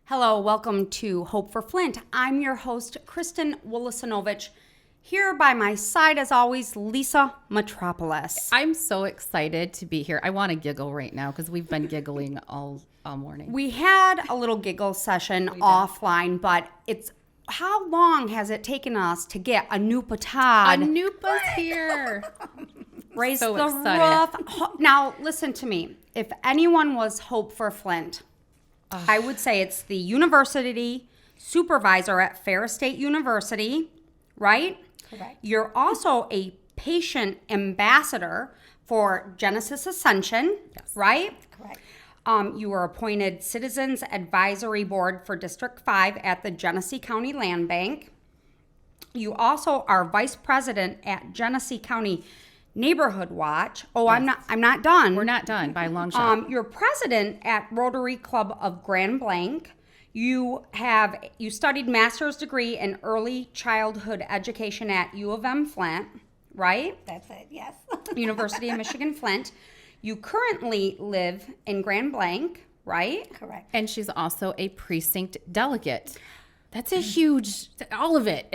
Hello, welcome to Hope for Flint. I'm your host, Kristen Wolosinovich. Here by my side, as always, Lisa Metropolis. I'm so excited to be here. I want to giggle right now because we've been giggling all morning. We had a little giggle session offline, but it's how long has it taken us to get a Nupa Todd? Nupa's here. Raise So the excited. roof. Now, listen to me. If anyone was Hope for Flint, I would say it's the university supervisor at Ferris State University, right? Correct. You're also a patient ambassador for Genesis Ascension, right? Correct. You were appointed Citizens Advisory Board for District 5 at the Genesee County Land Bank. You also are vice president at Genesee County Neighborhood Watch. Oh, Yes. I'm not done. We're not done by a long shot. You're president at Rotary Club of Grand Blanc. You studied master's degree in early childhood education at U of M Flint, right? That's it, yes. University of Michigan Flint. You currently live in Grand Blanc, right? Correct. And she's also a precinct delegate. That's a huge, all of it.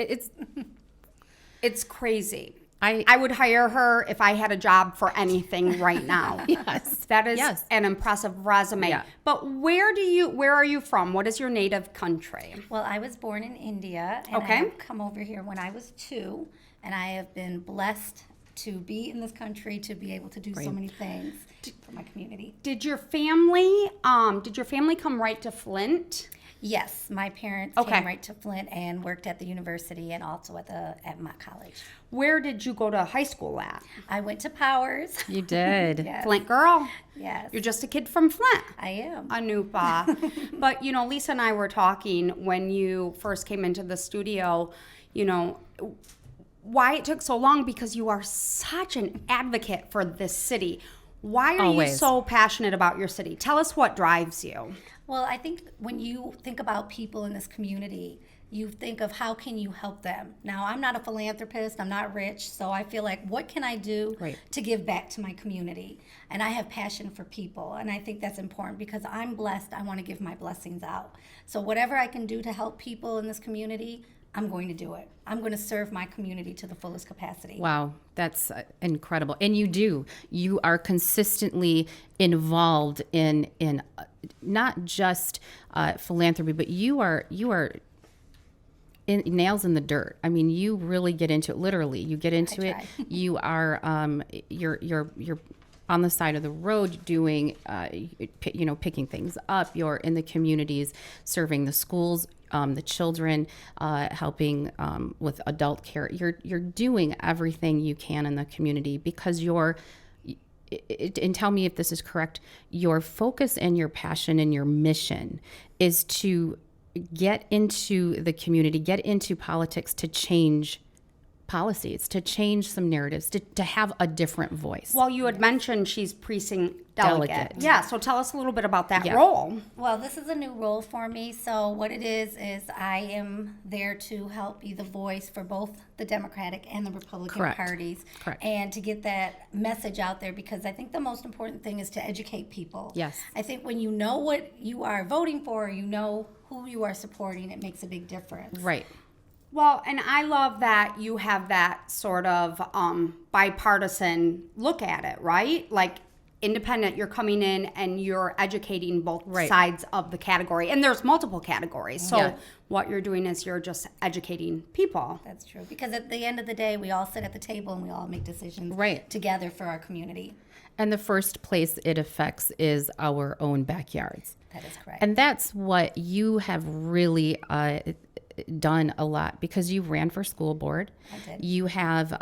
It's crazy. I I would hire her if I had a job for anything right now. Yes. That is Yes. an impressive resume. Yeah. But where are you from? What is your native country? Well, I was born in India, and Okay. I have come over here when I was 2, and I have been blessed to be in this country, to be able to do so Great. many things for my community. Did your family come right to Flint? Yes, my parents Okay. came right to Flint and worked at the university and also at Mott College. Where did you go to high school at? I went to Powers. You did. Yes. Flint girl. Yes, You're just a kid from Flint. I am. Anupa. But, Lisa and I were talking when you first came into the studio, why it took so long, because you are such an advocate for this city. Why are you Always. so passionate about your city? Tell us what drives you. Well, I think when you think about people in this community, you think of how can you help them. Now, I'm not a philanthropist, I'm not rich, so I feel like what can I do Right. to give back to my community? And I have passion for people, and I think that's important because I'm blessed. I want to give my blessings out. So whatever I can do to help people in this community, I'm going to do it. I'm going to serve my community to the fullest capacity. Wow, that's incredible. And you do. You are consistently involved in not just philanthropy, but you are nails in the dirt. I mean, you really get into it. Literally, you get into it. try. You are you're on the side of the road doing picking things up. You're in the communities, serving the schools, the children, helping with adult care. You're doing everything you can in the community because and tell me if this is correct, your focus and your passion and your mission is to get into the community, get into politics to change policies, to change some narratives, to have a different voice. Well, you had mentioned she's precinct delegate. Delegate. Yeah, so tell us a little bit about that Yeah. role. Well, this is a new role for me. So what it is I am there to help be the voice for both the Democratic and the Republican Correct. parties. Correct. And to get that message out there, because I think the most important thing is to educate people. Yes. I think when you know what you are voting for, you know who you are supporting, it makes a big difference. Right. Well, and I love that you have that sort of bipartisan look at it, right? Like independent, you're coming in and you're educating both Right. sides of the category. And there's multiple categories. So Yeah. what you're doing is you're just educating people. That's true. Because at the end of the day, we all sit at the table and we all make decisions Right. together for our community. And the first place it affects is our own backyards. That is correct. And that's what you have really done a lot, because you ran for school board. I did. You have,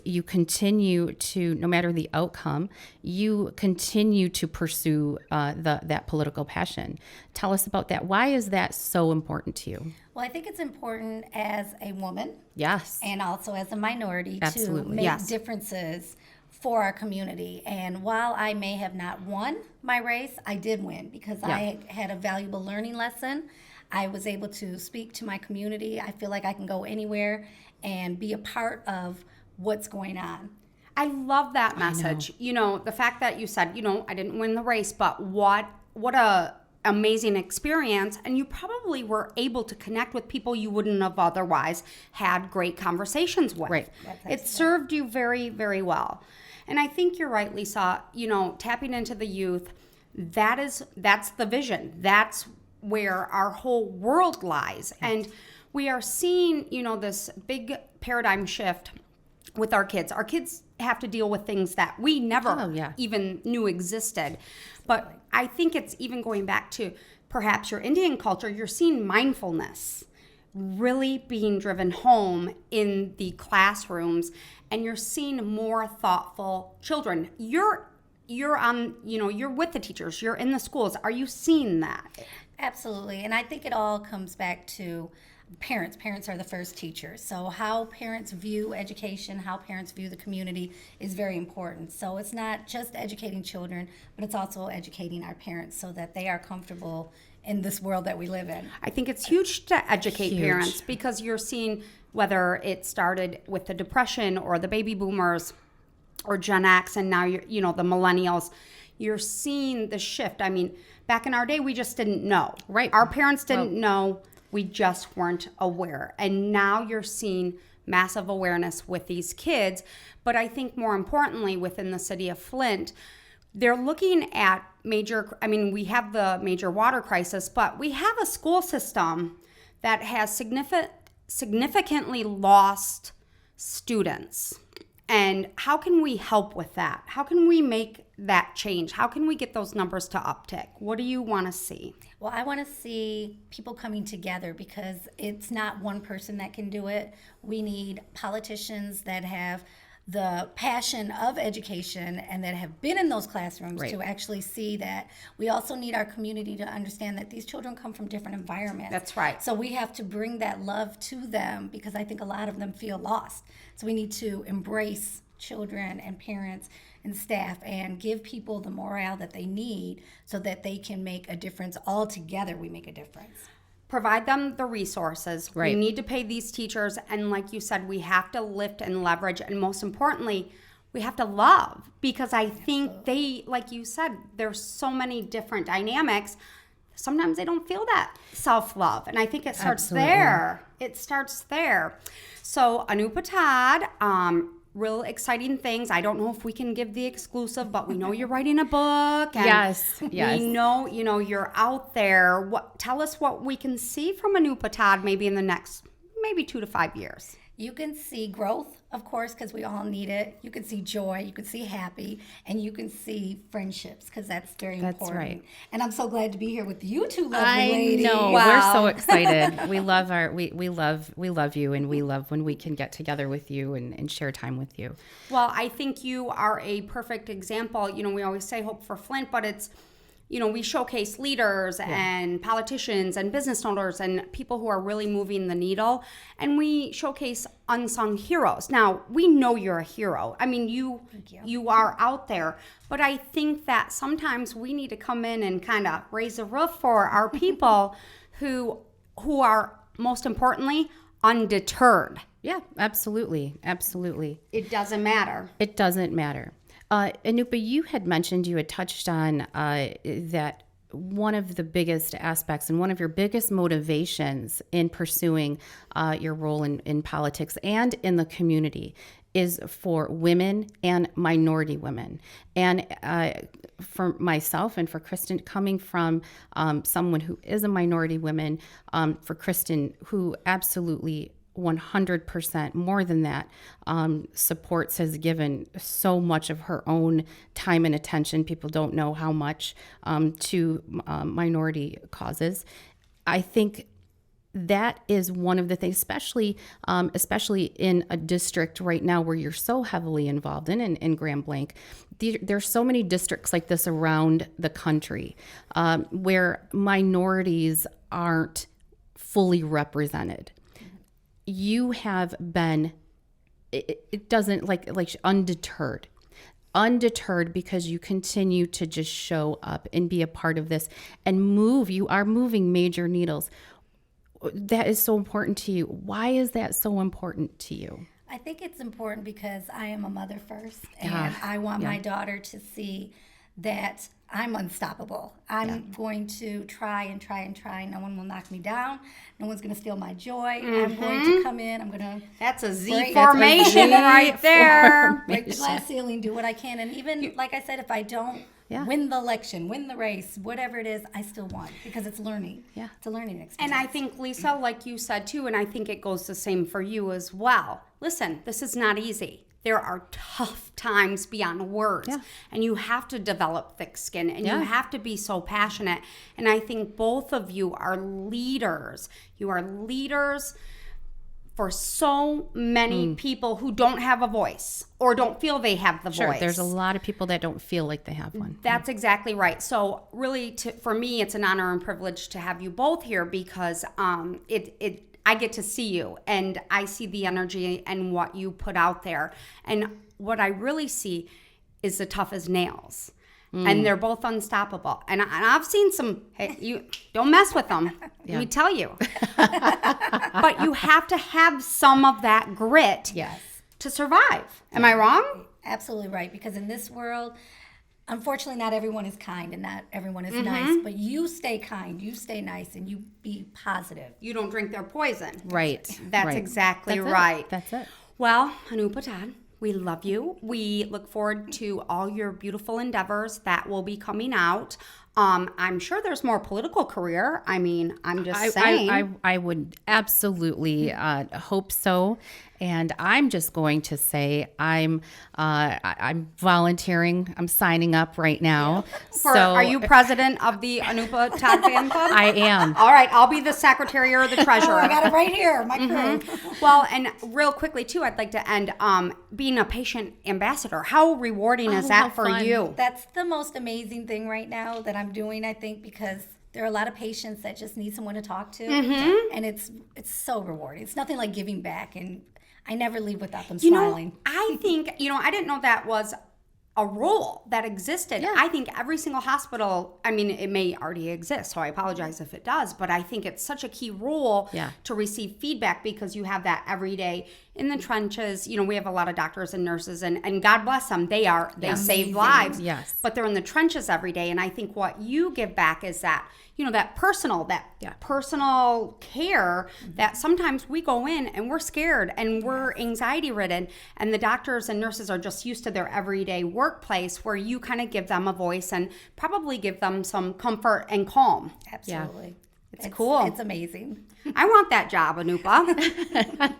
you continue to, no matter the outcome, you continue to pursue that political passion. Tell us about that. Why is that so important to you? Well, I think it's important as a woman Yes. and also as a minority Absolutely. to make Yes. differences for our community. And while I may have not won my race, I did win because I had a valuable learning lesson. I was able to speak to my community. I feel like I can go anywhere and be a part of what's going on. I love that message. The fact that you said, I didn't win the race, but what a amazing experience, and you probably were able to connect with people you wouldn't have otherwise had great conversations with. Right. It served you very, very well. And I think you're right, Lisa, tapping into the youth, that's the vision. That's where our whole world lies. And we are seeing, this big paradigm shift with our kids. Our kids have to deal with things that we never even knew existed. But I think it's even going back to perhaps your Indian culture, you're seeing mindfulness really being driven home in the classrooms, and you're seeing more thoughtful children. You're with the teachers, you're in the schools. Are you seeing that? Absolutely. And I think it all comes back to parents. Parents are the first teachers. So how parents view education, how parents view the community is very important. So it's not just educating children, but it's also educating our parents so that they are comfortable in this world that we live in. I think it's huge to educate parents, because you're seeing whether it started with the Depression or the baby boomers or Gen X, and now the millennials, you're seeing the shift. I mean, back in our day, we just didn't know. Right. Our parents didn't know. We just weren't aware. And now you're seeing massive awareness with these kids. But I think more importantly, within the city of Flint, they're looking at we have the major water crisis, but we have a school system that has significantly lost students. And how can we help with that? How can we make that change? How can we get those numbers to uptick? What do you want to see? Well, I want to see people coming together, because it's not one person that can do it. We need politicians that have the passion of education and that have been in those classrooms to actually see that. We also need our community to understand that these children come from different environments. That's right. So we have to bring that love to them, because I think a lot of them feel lost. So we need to embrace children and parents and staff and give people the morale that they need so that they can make a difference. All together we make a difference. Provide them the resources. Right. We need to pay these teachers. And like you said, we have to lift and leverage. And most importantly, we have to love, because I think like you said, there's so many different dynamics. Sometimes they don't feel that self-love. And I think it starts there. It starts there. So Anupa Todd, real exciting things. I don't know if we can give the exclusive, but we know you're writing a book. And Yes. we know, you're out there. Tell us what we can see from Anupa Todd maybe in the next 2 to 5 years. You can see growth, of course, because we all need it. You can see joy, you can see happy, and you can see friendships, because that's very important. Right. And I'm so glad to be here with you two lovely ladies. I know. Wow. We're so excited. We love we love you, and we love when we can get together with you and share time with you. Well, I think you are a perfect example. We always say hope for Flint, but it's, we showcase leaders and politicians and business owners and people who are really moving the needle. And we showcase unsung heroes. Now, we know you're a hero. I mean, you are out there. But I think that sometimes we need to come in and kind of raise a roof for our people who are, most importantly, undeterred. Yeah, absolutely. Absolutely. It doesn't matter. It doesn't matter. Anupa, you had mentioned, you had touched on that one of the biggest aspects and one of your biggest motivations in pursuing your role in politics and in the community is for women and minority women. And for myself and for Kristen, coming from someone who is a minority woman, for Kristen, who absolutely 100% more than that supports, has given so much of her own time and attention, people don't know how much, to minority causes. I think that is one of the things, especially in a district right now where you're so heavily involved in Grand Blanc. There's so many districts like this around the country where minorities aren't fully represented. You have been, it doesn't like undeterred because you continue to just show up and be a part of this and move. You are moving major needles. That is so important to you. Why is that so important to you? I think it's important because I am a mother first, and I want my daughter to see that I'm unstoppable. I'm going to try and try and try. No one will knock me down. No one's going to steal my joy. I'm going to come in. I'm going to That's a Z break- formation right there. break the glass ceiling, do what I can. And even, like I said, if I don't win the election, win the race, whatever it is, I still won because it's learning. Yeah. It's a learning experience. And I think, Lisa, like you said too, and I think it goes the same for you as well. Listen, this is not easy. There are tough times beyond words. Yeah. And you have to develop thick skin and you have to be so passionate. And I think both of you are leaders. You are leaders for so many people who don't have a voice or don't feel they have the Sure, voice. there's a lot of people that don't feel like they have one. That's exactly right. So really, for me, it's an honor and privilege to have you both here because I get to see you and I see the energy and what you put out there. And what I really see is the tough as nails. And they're both unstoppable. And I've seen some, hey, you don't mess with them. Let me tell you. But you have to have some of that grit to survive. Am I wrong? Absolutely right. Because in this world, unfortunately, not everyone is kind and not everyone is nice. But you stay kind, you stay nice, and you be positive. You don't drink their poison. Right. That's right. exactly That's right. It. That's it. Well, Anupa Todd, we love you. We look forward to all your beautiful endeavors that will be coming out. I'm sure there's more political career. I mean, I'm just saying. I would absolutely hope so. And I'm just going to say I'm volunteering. I'm signing up right now. Are you president of the Anupa Todd fan club? I am. All right, I'll be the secretary or the treasurer. I got it right here, my crew. Well, and real quickly too, I'd like to end being a patient ambassador. How rewarding is that for fun. you? That's the most amazing thing right now that I'm doing, I think, because there are a lot of patients that just need someone to talk to, and it's so rewarding. It's nothing like giving back, and I never leave without them smiling. I think, I didn't know that was a role that existed. Yeah. I think every single hospital, I mean, it may already exist, so I apologize if it does, but I think it's such a key role to receive feedback because you have that every day in the trenches. We have a lot of doctors and nurses, and God bless them. They save lives, but they're in the trenches every day. And I think what you give back is that, that personal care that sometimes we go in and we're scared and we're anxiety ridden, and the doctors and nurses are just used to their everyday workplace where you kind of give them a voice and probably give them some comfort and calm. Absolutely. It's cool. It's amazing. I want that job, Anupa.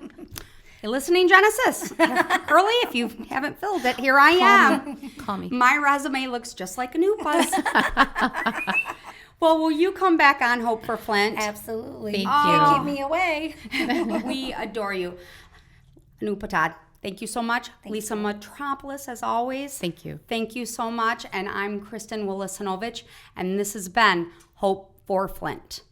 You listening, Genesis? Curly, if you haven't filled it, here I am. Call me. My resume looks just like Anupa's. Well, will you come back on Hope for Flint? Absolutely. Thank you. Keep me away. We adore you. Anupa Todd, thank you so much. Lisa Metropolis, as always. Thank you. Thank you so much. And I'm Kristen Willis-Hanovich, and this has been Hope for Flint.